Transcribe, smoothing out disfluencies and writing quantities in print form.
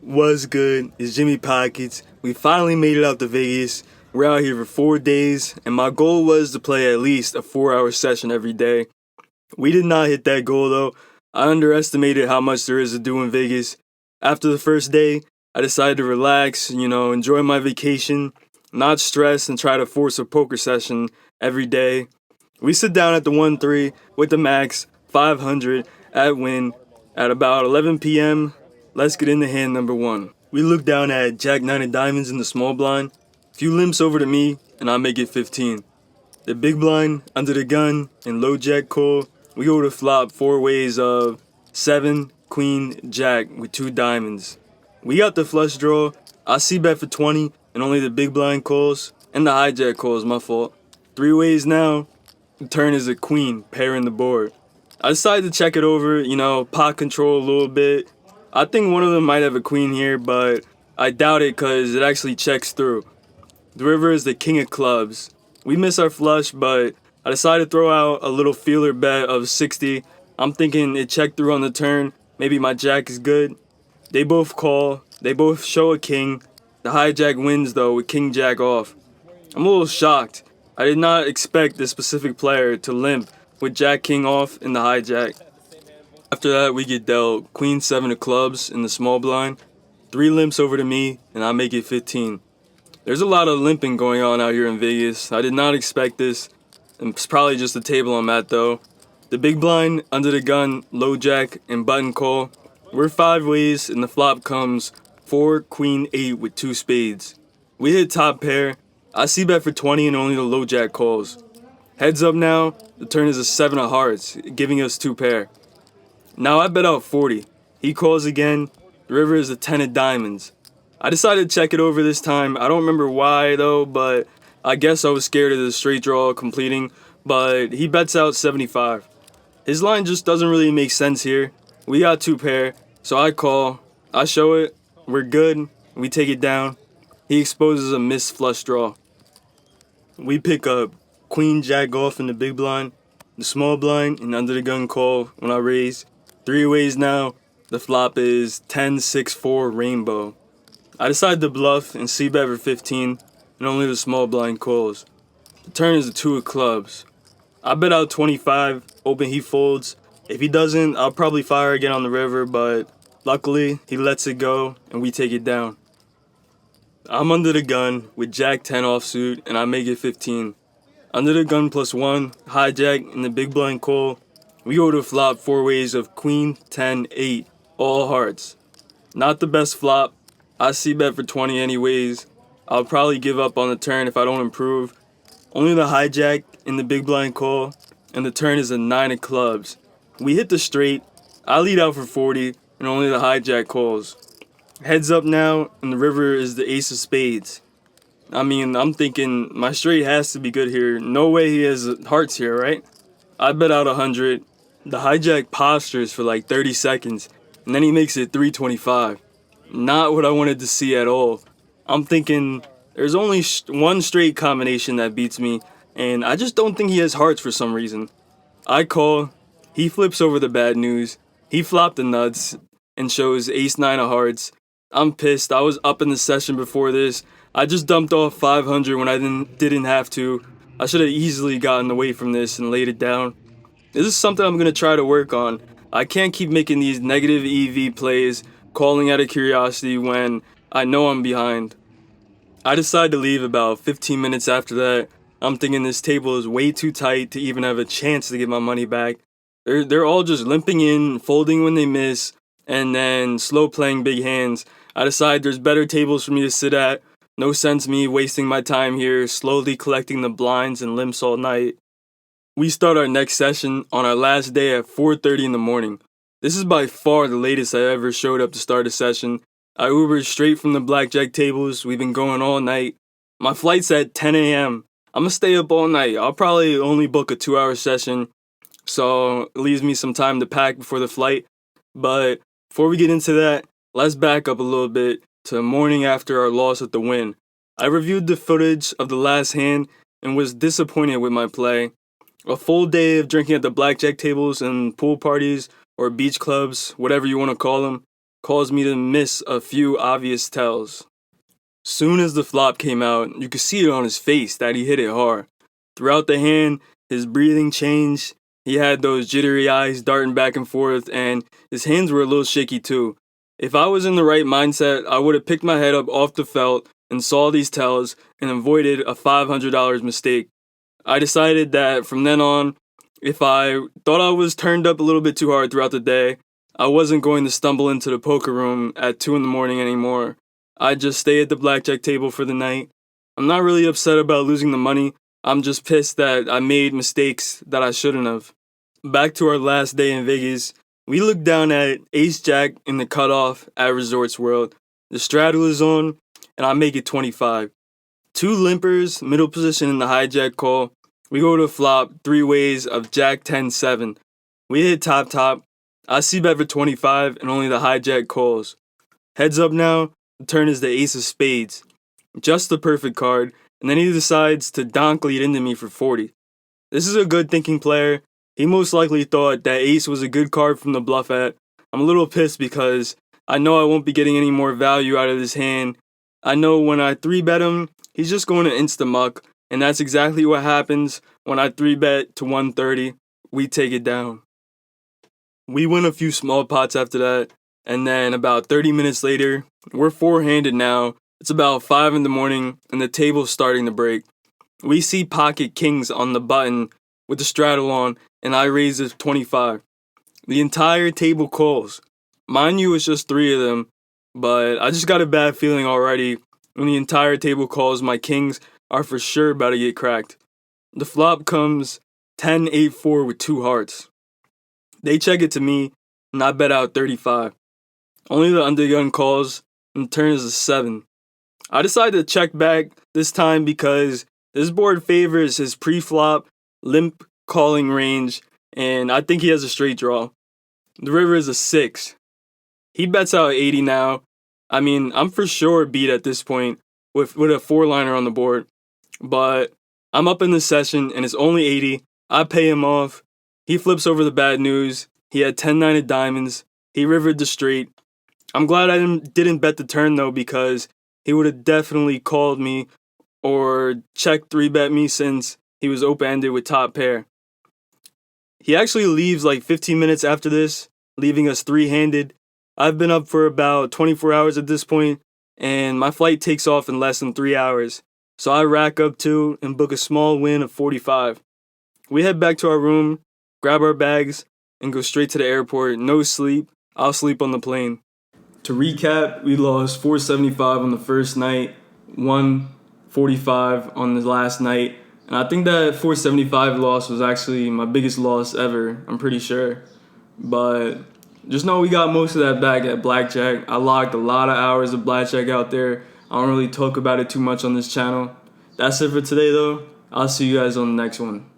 What's good? It's Jimmypocketts. We finally made it out to Vegas. We're out here for 4 days, and my goal was to play at least a 4-hour session every day. We did not hit that goal though. I underestimated how much there is to do in Vegas. After the first day, I decided to relax, enjoy my vacation, not stress, and try to force a poker session every day. We sit down at the 1-3 with the max, 500 at Wynn at about 11 p.m. Let's get into hand number one. We look down at Jack 9 of diamonds in the small blind. Few limps over to me, and I make it 15. The big blind, under the gun, and low jack call. We go to flop 4 ways of 7, queen, jack with 2 diamonds. We got the flush draw. I see bet for 20, and only the big blind calls, and the hijack calls, my fault. 3 ways now. The turn is a queen, pairing the board. I decided to check it over, pot control a little bit. I think one of them might have a queen here, but I doubt it because it actually checks through. The river is the king of clubs. We miss our flush, but I decided to throw out a little feeler bet of 60. I'm thinking it checked through on the turn. Maybe my jack is good. They both call. They both show a king. The hijack wins though with king jack off. I'm a little shocked. I did not expect this specific player to limp with jack king off in the hijack. After that, we get dealt queen 7 of clubs in the small blind. 3 limps over to me, and I make it 15. There's a lot of limping going on out here in Vegas. I did not expect this. It's probably just the table I'm at though. The big blind, under the gun, low jack, and button call. We're 5 ways, and the flop comes 4, queen, 8 with 2 spades. We hit top pair. I see bet for 20 and only the low jack calls. Heads up now, the turn is a 7 of hearts, giving us 2 pair. Now I bet out 40. He calls again. The river is a 10 of diamonds. I decided to check it over this time. I don't remember why though, but I guess I was scared of the straight draw completing, but he bets out 75. His line just doesn't really make sense here. We got 2 pair, so I call. I show it. We're good. We take it down. He exposes a missed flush draw. We pick up queen jack off in the big blind, the small blind, and under the gun call when I raise. 3 ways now. The flop is 10-6-4 rainbow. I decide to bluff and see bet for 15, and only the small blind calls. The turn is the 2 of clubs. I bet out 25, hoping he folds. If he doesn't, I'll probably fire again on the river, but luckily he lets it go and we take it down. I'm under the gun with jack 10 offsuit, and I make it 15. Under the gun +1, hijack, and the big blind call. We go to flop 4 ways of queen, 10, 8, all hearts. Not the best flop. I see bet for 20 anyways. I'll probably give up on the turn if I don't improve. Only the hijack in the big blind call, and the turn is a 9 of clubs. We hit the straight. I lead out for 40, and only the hijack calls. Heads up now, and the river is the ace of spades. I'm thinking my straight has to be good here. No way he has hearts here, right? I bet out 100. The hijack postures for like 30 seconds, and then he makes it 325. Not what I wanted to see at all. I'm thinking there's only one straight combination that beats me, and I just don't think he has hearts for some reason. I call. He flips over the bad news. He flopped the nuts and shows ace 9 of hearts. I'm pissed. I was up in the session before this. I just dumped off 500 when I didn't have to. I should have easily gotten away from this and laid it down. This is something I'm going to try to work on. I can't keep making these negative EV plays, calling out of curiosity when I know I'm behind. I decide to leave about 15 minutes after that. I'm thinking this table is way too tight to even have a chance to get my money back. They're all just limping in, folding when they miss, and then slow playing big hands. I decide there's better tables for me to sit at. No sense me wasting my time here, slowly collecting the blinds and limps all night. We start our next session on our last day at 4:30 in the morning. This is by far the latest I ever showed up to start a session. I Ubered straight from the blackjack tables. We've been going all night. My flight's at 10 a.m. I'm gonna stay up all night. I'll probably only book a 2-hour session, so it leaves me some time to pack before the flight. But before we get into that, let's back up a little bit to the morning after our loss at the Wynn. I reviewed the footage of the last hand and was disappointed with my play. A full day of drinking at the blackjack tables and pool parties, or beach clubs, whatever you want to call them. caused me to miss a few obvious tells. Soon as the flop came out, you could see it on his face that he hit it hard. Throughout the hand, his breathing changed. He had those jittery eyes darting back and forth, and his hands were a little shaky too. If I was in the right mindset, I would have picked my head up off the felt and saw these tells and avoided a $500 mistake. I decided that from then on, if I thought I was turned up a little bit too hard throughout the day, I wasn't going to stumble into the poker room at 2 in the morning anymore. I'd just stay at the blackjack table for the night. I'm not really upset about losing the money. I'm just pissed that I made mistakes that I shouldn't have. Back to our last day in Vegas, we looked down at Ace Jack in the cutoff at Resorts World. The straddle is on, and I make it 25. 2 limpers, middle position in the hijack call. We go to flop 3 ways of Jack 10-7. We hit top. I see bet for 25 and only the hijack calls. Heads up now, the turn is the ace of spades. Just the perfect card, and then he decides to donk lead into me for 40. This is a good thinking player. He most likely thought that ace was a good card from the bluff at. I'm a little pissed because I know I won't be getting any more value out of this hand. I know when I 3-bet him, he's just going to insta-muck, and that's exactly what happens when I 3-bet to 130. We take it down. We win a few small pots after that, and then about 30 minutes later, we're 4-handed now. It's about 5 in the morning, and the table's starting to break. We see pocket kings on the button with the straddle on, and I raise it 25. The entire table calls. Mind you, it's just 3 of them, but I just got a bad feeling already. When the entire table calls, my kings are for sure about to get cracked. The flop comes 10-8-4 with 2 hearts. They check it to me, and I bet out 35. Only the undergun calls, and the turn is a 7. I decided to check back this time because this board favors his pre-flop limp calling range, and I think he has a straight draw. The river is a 6. He bets out 80 now. I mean, I'm for sure beat at this point with a 4-liner on the board, but I'm up in the session and it's only 80. I pay him off. He flips over the bad news. He had 10-9 of diamonds. He rivered the straight. I'm glad I didn't bet the turn though, because he would have definitely called me or check 3-bet me since he was open-ended with top pair. He actually leaves like 15 minutes after this, leaving us 3-handed. I've been up for about 24 hours at this point, and my flight takes off in less than 3 hours. So I rack up 2 and book a small win of 45. We head back to our room, grab our bags, and go straight to the airport. No sleep. I'll sleep on the plane. To recap, we lost 475 on the first night, 145 on the last night, and I think that 475 loss was actually my biggest loss ever, I'm pretty sure. But just know we got most of that back at blackjack. I logged a lot of hours of blackjack out there. I don't really talk about it too much on this channel. That's it for today though. I'll see you guys on the next one.